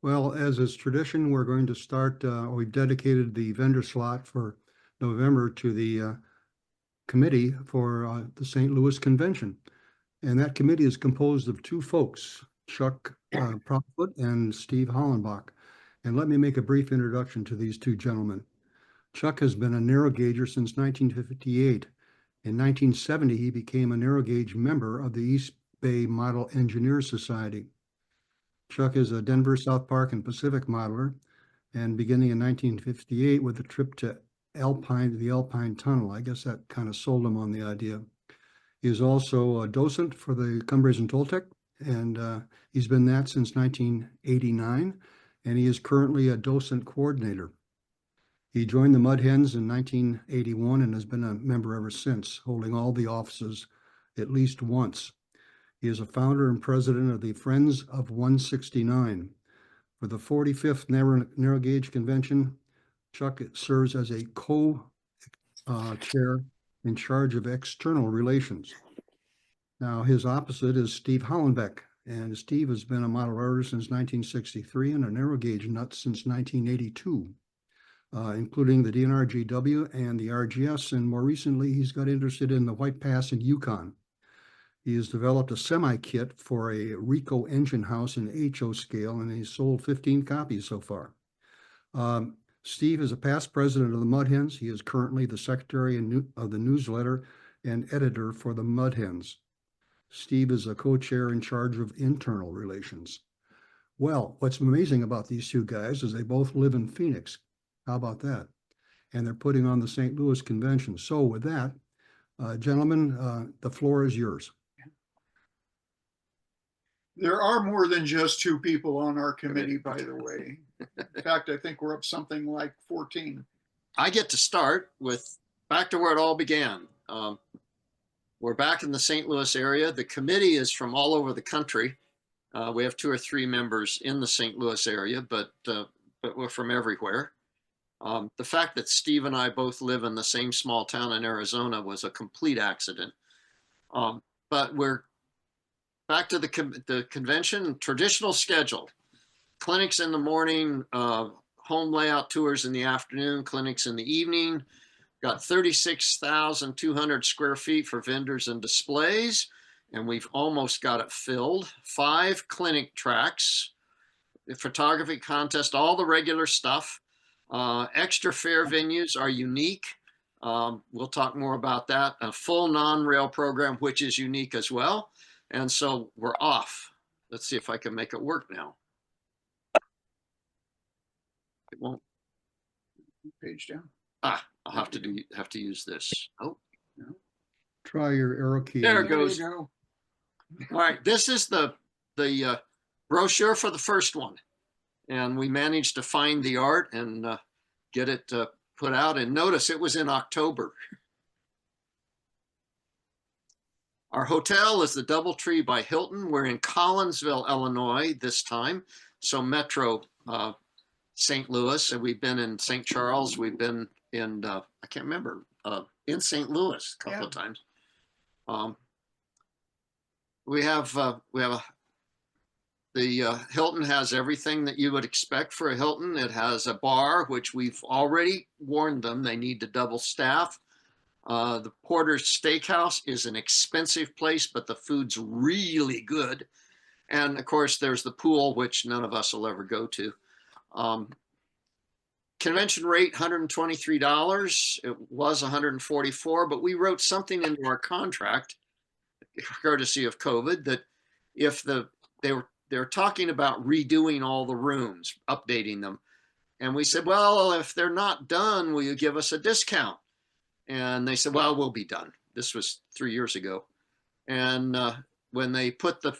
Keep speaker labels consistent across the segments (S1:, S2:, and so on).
S1: Well, as is tradition, we're going to start, we've dedicated the vendor slot for November to the committee for the St. Louis Convention. And that committee is composed of two folks, Chuck Proudfoot and Steve Hollenbach. And let me make a brief introduction to these two gentlemen. Chuck has been a narrow gauger since 1958. In 1970, he became a narrow gauge member of the East Bay Model Engineers Society. Chuck is a Denver, South Park, and Pacific modeler, and beginning in 1958 with a trip to the Alpine Tunnel. I guess that kind of sold him on the idea. He is also a docent for the Cumbres and Toltec, and he's been that since 1989, and he is currently a docent coordinator. He joined the Mud Hens in 1981 and has been a member ever since, holding all the offices at least once. He is a founder and president of the Friends of 169. For the 45th Narrow Gauge Convention, Chuck serves as a co-chair in charge of external relations. Now, his opposite is Steve Hollenbach, and Steve has been a model artist since 1963 and a narrow gauge nut since 1982. Including the DNR-GW and the RGS, and more recently, he's got interested in the White Pass in Yukon. He has developed a semi-kit for a Rico engine house in HO scale, and he's sold 15 copies so far. Steve is a past president of the Mud Hens. He is currently the secretary of the newsletter and editor for the Mud Hens. Steve is a co-chair in charge of internal relations. Well, what's amazing about these two guys is they both live in Phoenix. How about that? And they're putting on the St. Louis Convention. So with that, gentlemen, the floor is yours.
S2: There are more than just two people on our committee, by the way. In fact, I think we're up something like 14.
S3: I get to start with back to where it all began. We're back in the St. Louis area. The committee is from all over the country. We have 2 or 3 members in the St. Louis area, but we're from everywhere. The fact that Steve and I both live in the same small town in Arizona was a complete accident. But we're back to the convention, traditional schedule. Clinics in the morning, home layout tours in the afternoon, clinics in the evening. Got 36,200 square feet for vendors and displays, and we've almost got it filled. 5 clinic tracks, the photography contest, all the regular stuff. Extra fair venues are unique. We'll talk more about that. A full non-rail program, which is unique as well. And so we're off. Let's see if I can make it work now. It won't.
S2: Page down.
S3: I'll have to use this. Oh, no.
S1: Try your arrow key.
S3: There it goes.
S2: There you go.
S3: All right, this is the brochure for the first one. And we managed to find the art and get it put out. And notice it was in October. Our hotel is the Doubletree by Hilton. We're in Collinsville, Illinois this time. So Metro St. Louis, and we've been in St. Charles. We've been in, I can't remember, in St. Louis a couple of times. The Hilton has everything that you would expect for a Hilton. It has a bar, which we've already warned them they need to double staff. The Porter's Steakhouse is an expensive place, but the food's really good. And of course, there's the pool, which none of us will ever go to. Convention rate, $123. It was $144, but we wrote something into our contract, courtesy of COVID, that if they're talking about redoing all the rooms, updating them. And we said, well, if they're not done, will you give us a discount? And they said, well, we'll be done. This was 3 years ago. And when they put the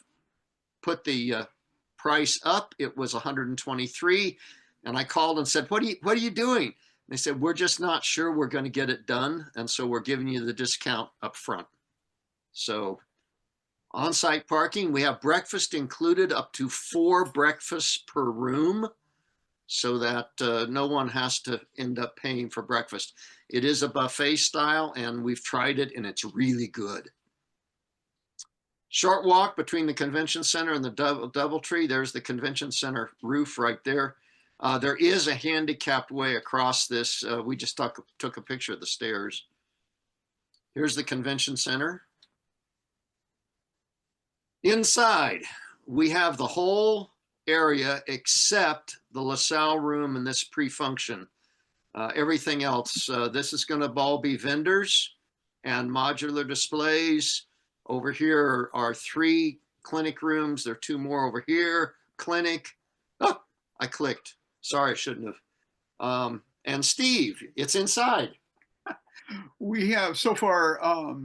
S3: price up, it was $123. And I called and said, what are you doing? And they said, we're just not sure we're going to get it done. And so we're giving you the discount up front. So on-site parking, we have breakfast included, up to 4 breakfasts per room, so that no one has to end up paying for breakfast. It is a buffet style, and we've tried it, and it's really good. Short walk between the convention center and the DoubleTree. There's the convention center roof right there. There is a handicapped way across this. We just took a picture of the stairs. Here's the convention center. Inside, we have the whole area except the LaSalle room and this pre-function. Everything else, this is going to all be vendors and modular displays. Over here are 3 clinic rooms. There are 2 more over here. Clinic. Oh, I clicked. Sorry, I shouldn't have. And Steve, it's inside.
S2: We have so far,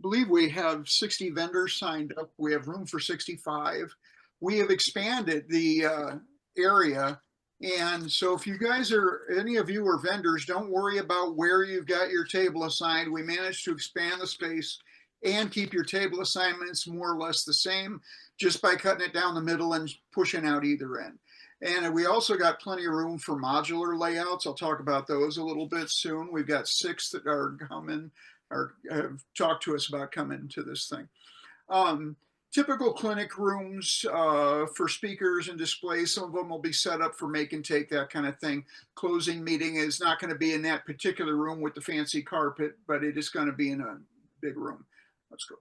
S2: believe we have 60 vendors signed up. We have room for 65. We have expanded the area. And so if you guys are, any of you are vendors, don't worry about where you've got your table assigned. We managed to expand the space and keep your table assignments more or less the same just by cutting it down the middle and pushing out either end. And we also got plenty of room for modular layouts. I'll talk about those a little bit soon. We've got 6 that are coming or have talked to us about coming to this thing. Typical clinic rooms for speakers and displays. Some of them will be set up for make and take, that kind of thing. Closing meeting is not going to be in that particular room with the fancy carpet, but it is going to be in a big room. Let's go.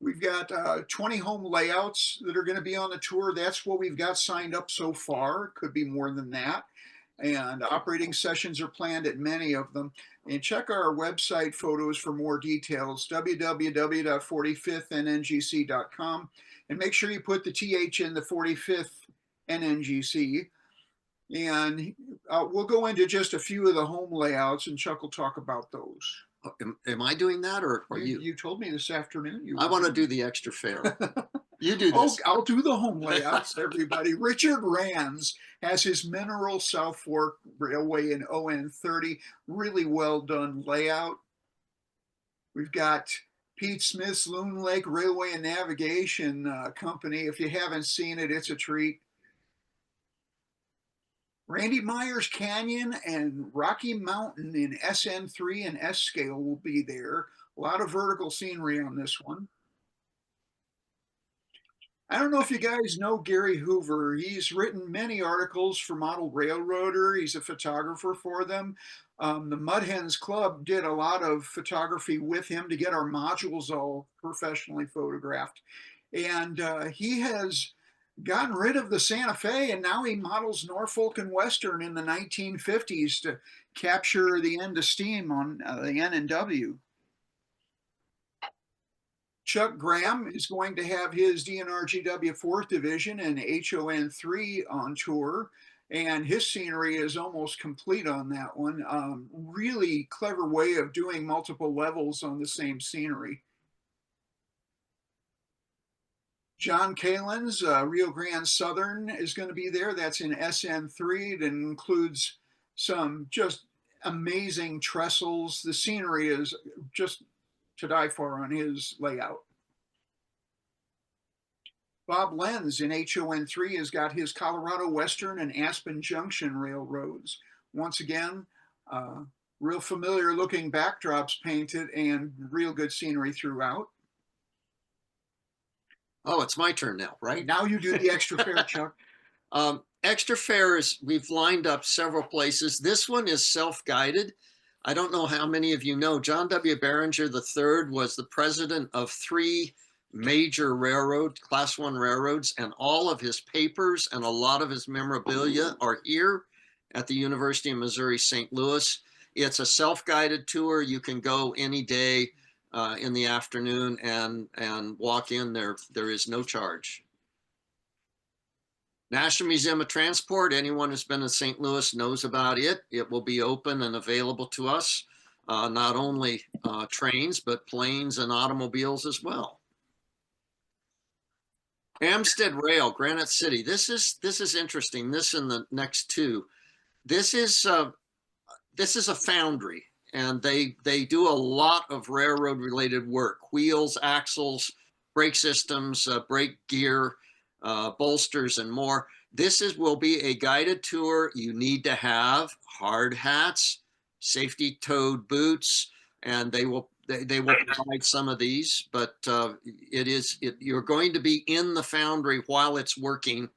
S2: We've got 20 home layouts that are going to be on the tour. That's what we've got signed up so far. Could be more than that. And operating sessions are planned at many of them. And check our website photos for more details, www.45thnngc.com. And make sure you put the TH in the 45th NNGC. And we'll go into just a few of the home layouts, and Chuck will talk about those.
S3: Am I doing that, or are you?
S2: You told me this afternoon.
S3: I want to do the extra fair. You do this.
S2: I'll do the home layouts, everybody. Richard Rands has his Mineral South Fork Railway in ON 30. Really well done layout. We've got Pete Smith's Loon Lake Railway and Navigation Company. If you haven't seen it, it's a treat. Randy Myers Canyon and Rocky Mountain in SN3 and S scale will be there. A lot of vertical scenery on this one. I don't know if you guys know Gary Hoover. He's written many articles for Model Railroader. He's a photographer for them. The Mud Hens Club did a lot of photography with him to get our modules all professionally photographed. And he has gotten rid of the Santa Fe, and now he models Norfolk and Western in the 1950s to capture the end of steam on the N&W. Chuck Graham is going to have his DNRGW 4th Division and HON 3 on tour, and his scenery is almost complete on that one. Really clever way of doing multiple levels on the same scenery. John Kalin's Rio Grande Southern is going to be there. That's in SN3. It includes some just amazing trestles. The scenery is just to die for on his layout. Bob Lenz in HON3 has got his Colorado Western and Aspen Junction railroads. Once again, real familiar looking backdrops painted and real good scenery throughout.
S3: Oh, it's my turn now, right?
S2: Now you do the extra fair, Chuck.
S3: Extra fairs, we've lined up several places. This one is self-guided. I don't know how many of you know, John W. Barringer III was the president of 3 major railroad, Class 1 railroads, and all of his papers and a lot of his memorabilia are here at the University of Missouri, St. Louis. It's a self-guided tour. You can go any day in the afternoon and walk in there. There is no charge. National Museum of Transport, anyone who's been in St. Louis knows about it. It will be open and available to us, not only trains, but planes and automobiles as well. Amstead Rail, Granite City. This is interesting. This and the next 2. This is a foundry, and they do a lot of railroad related work: wheels, axles, brake systems, brake gear, bolsters, and more. This will be a guided tour. You need to have hard hats, safety toed boots, and they will provide some of these, but you're going to be in the foundry while it's working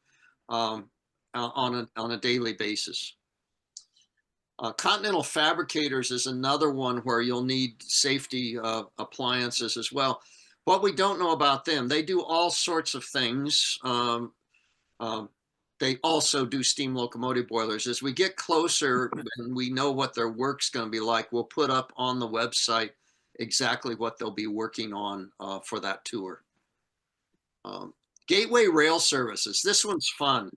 S3: on a daily basis. Continental Fabricators is another one where you'll need safety appliances as well. What we don't know about them, they do all sorts of things. They also do steam locomotive boilers. As we get closer and we know what their work's going to be like, we'll put up on the website exactly what they'll be working on for that tour. Gateway Rail Services. This one's fun.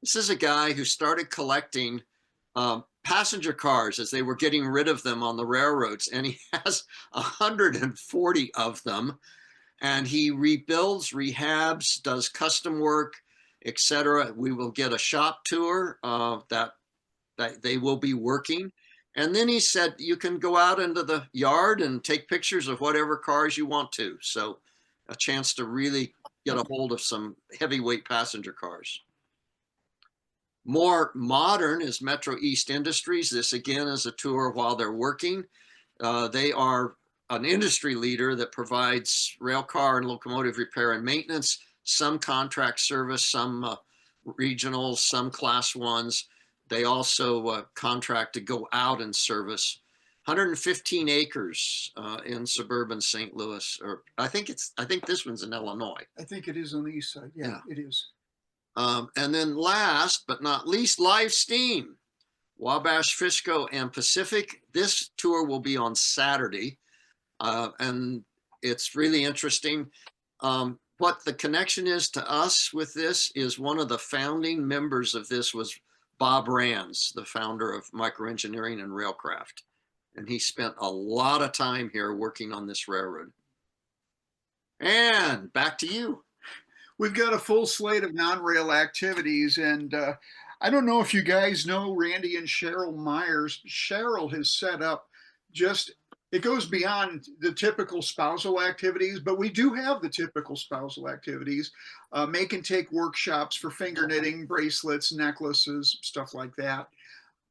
S3: This is a guy who started collecting passenger cars as they were getting rid of them on the railroads, and he has 140 of them, and he rebuilds, rehabs, does custom work, etc. We will get a shop tour that they will be working. And then he said, you can go out into the yard and take pictures of whatever cars you want to. So a chance to really get a hold of some heavyweight passenger cars. More modern is Metro East Industries. This again is a tour while they're working. They are an industry leader that provides rail car and locomotive repair and maintenance, some contract service, some regionals, some class ones. They also contract to go out and service. 115 acres in suburban St. Louis, or I think this one's in Illinois.
S2: I think it is on the east side. Yeah. It is.
S3: And then last but not least, Live Steam, Wabash, Fishco, and Pacific. This tour will be on Saturday, and it's really interesting. What the connection is to us with this is one of the founding members of this was Bob Rands, the founder of Microengineering and Railcraft. And he spent a lot of time here working on this railroad. And back to you.
S2: We've got a full slate of non-rail activities, and I don't know if you guys know Randy and Cheryl Myers. Cheryl has set up it goes beyond the typical spousal activities, but we do have the typical spousal activities, make and take workshops for finger knitting, bracelets, necklaces, stuff like that.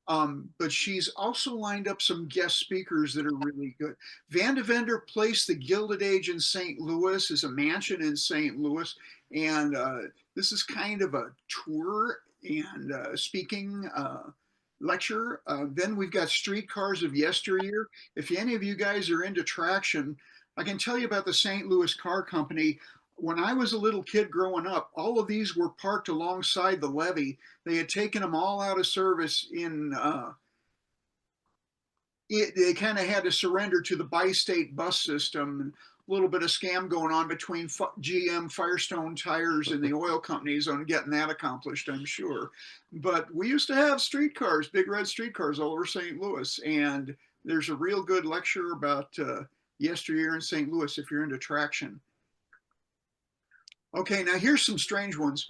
S2: But she's also lined up some guest speakers that are really good. Van de Vender Place, the Gilded Age in St. Louis, is a mansion in St. Louis. And this is kind of a tour and speaking lecture. Then we've got Streetcars of Yesteryear. If any of you guys are into traction, I can tell you about the St. Louis Car Company. When I was a little kid growing up, all of these were parked alongside the levee. They had taken them all out of service in, they kind of had to surrender to the bi-state bus system. And a little bit of scam going on between GM, Firestone Tires, and the oil companies on getting that accomplished, I'm sure. But we used to have streetcars, big red streetcars all over St. Louis. And there's a real good lecture about yesteryear in St. Louis if you're into traction. Okay, now here's some strange ones.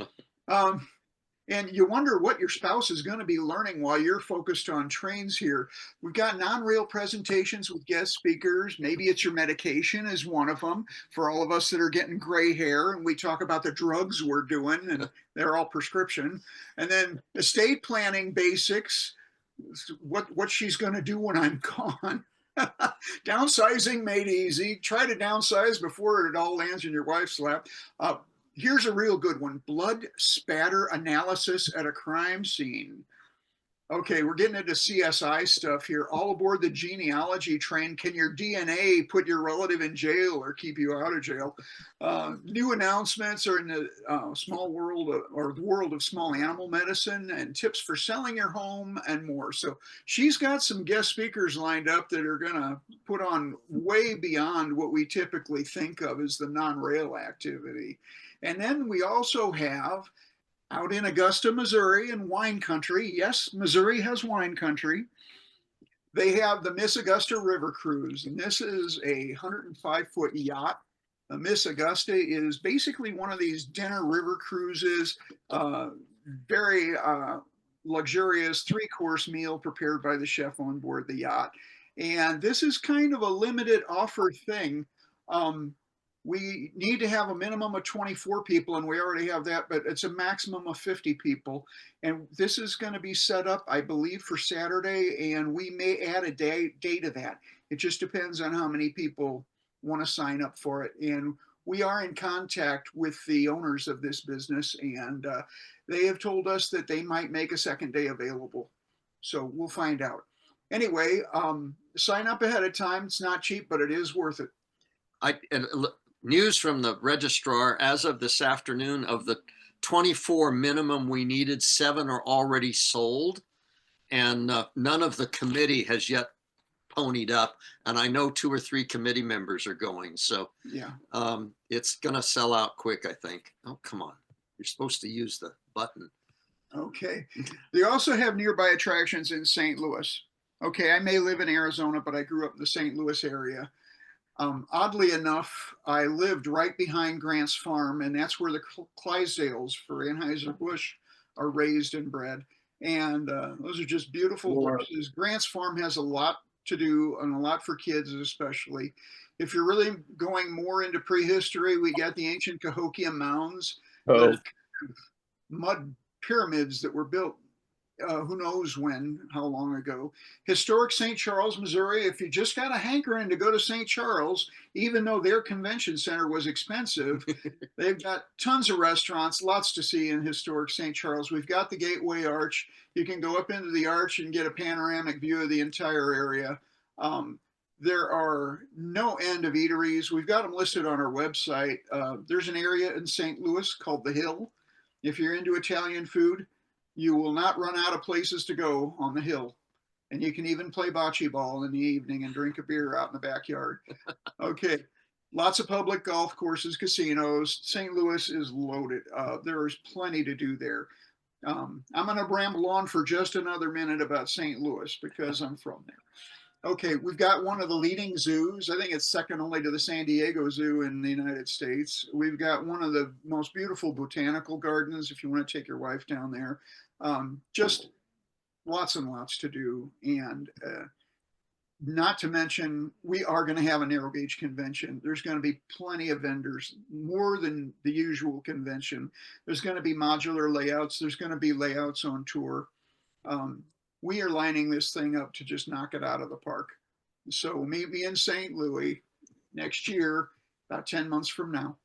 S2: And you wonder what your spouse is going to be learning while you're focused on trains here. We've got non-rail presentations with guest speakers. Maybe it's your medication is one of them for all of us that are getting gray hair. And we talk about the drugs we're doing, and they're all prescription. And then estate planning basics, what she's going to do when I'm gone. Downsizing made easy. Try to downsize before it all lands in your wife's lap. Here's a real good one. Blood spatter analysis at a crime scene. Okay, we're getting into CSI stuff here. All aboard the genealogy train. Can your DNA put your relative in jail or keep you out of jail? New announcements are in the small world or the world of small animal medicine, and tips for selling your home and more. So she's got some guest speakers lined up that are going to put on way beyond what we typically think of as the non-rail activity. And then we also have out in Augusta, Missouri, in wine country. Yes, Missouri has wine country. They have the Miss Augusta River Cruise, and this is a 105-foot yacht. The Miss Augusta is basically one of these dinner river cruises, very luxurious 3-course meal prepared by the chef on board the yacht. And this is kind of a limited offer thing. We need to have a minimum of 24 people, and we already have that, but it's a maximum of 50 people. And this is going to be set up, I believe, for Saturday, and we may add a day to that. It just depends on how many people want to sign up for it. And we are in contact with the owners of this business, and they have told us that they might make a second day available. So we'll find out. Anyway, sign up ahead of time. It's not cheap, but it is worth it.
S3: News from the registrar as of this afternoon, of the 24 minimum we needed, 7 are already sold, and none of the committee has yet ponied up. And I know 2 or 3 committee members are going. So
S2: Yeah.
S3: It's going to sell out quick, I think. Oh, come on. You're supposed to use the button.
S2: Okay. They also have nearby attractions in St. Louis. Okay, I may live in Arizona, but I grew up in the St. Louis area. Oddly enough, I lived right behind Grant's farm, and that's where the Clydesdales for Anheuser-Busch are raised and bred. And those are just beautiful horses. Grant's farm has a lot to do and a lot for kids, especially. If you're really going more into prehistory, we got the ancient Cahokia mounds.
S4: Oh,
S2: Mud pyramids that were built who knows when, how long ago. Historic St. Charles, Missouri. If you just got a hankering to go to St. Charles, even though their convention center was expensive, they've got tons of restaurants, lots to see in historic St. Charles. We've got the Gateway Arch. You can go up into the arch and get a panoramic view of the entire area. There are no end of eateries. We've got them listed on our website. There's an area in St. Louis called The Hill. If you're into Italian food, you will not run out of places to go on the hill. And you can even play bocce ball in the evening and drink a beer out in the backyard. Okay. Lots of public golf courses, casinos. St. Louis is loaded. There's plenty to do there. I'm going to ramble on for just another minute about St. Louis because I'm from there. Okay, we've got one of the leading zoos. I think it's second only to the San Diego Zoo in the United States. We've got one of the most beautiful botanical gardens if you want to take your wife down there. Just lots and lots to do. And not to mention, we are going to have a narrow gauge convention. There's going to be plenty of vendors, more than the usual convention. There's going to be modular layouts. There's going to be layouts on tour. We are lining this thing up to just knock it out of the park. So meet me in St. Louis next year, about 10 months from now.